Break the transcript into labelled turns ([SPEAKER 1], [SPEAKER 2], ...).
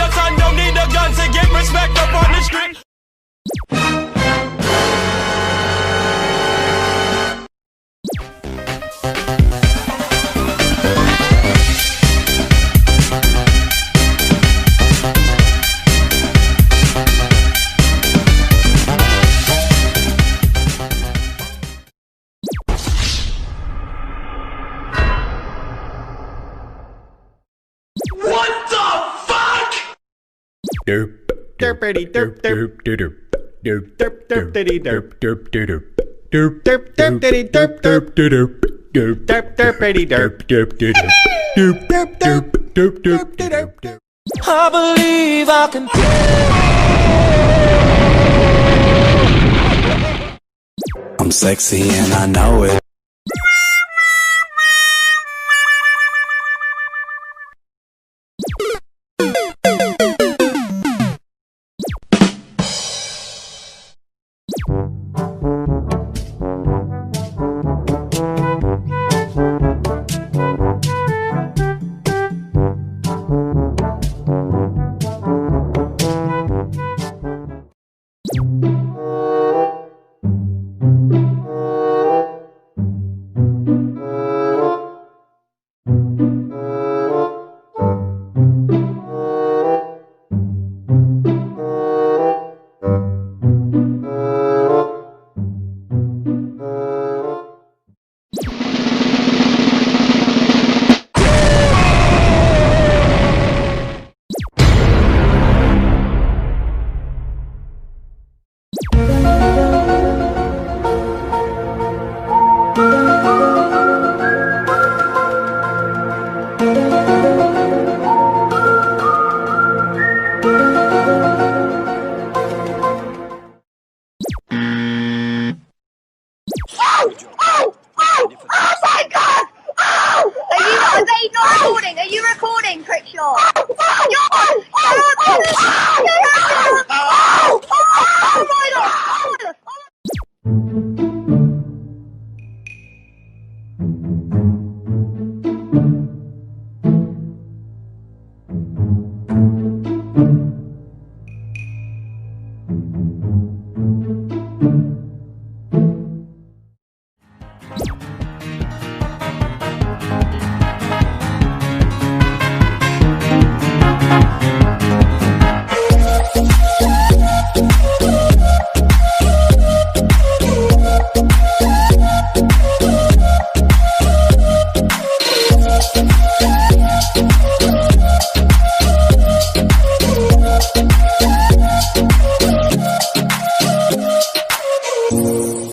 [SPEAKER 1] Cause I don't need a gun to get respect up on the street.
[SPEAKER 2] Derp derpity derp derp derp derp derp derpity derp derp derp derp derp derpity derp derp derp derp derp derpity derp derp derp derp derp derp derp derp derp.
[SPEAKER 1] I believe I can.
[SPEAKER 3] I'm sexy and I know it.
[SPEAKER 4] Are you recording, Crickshaw?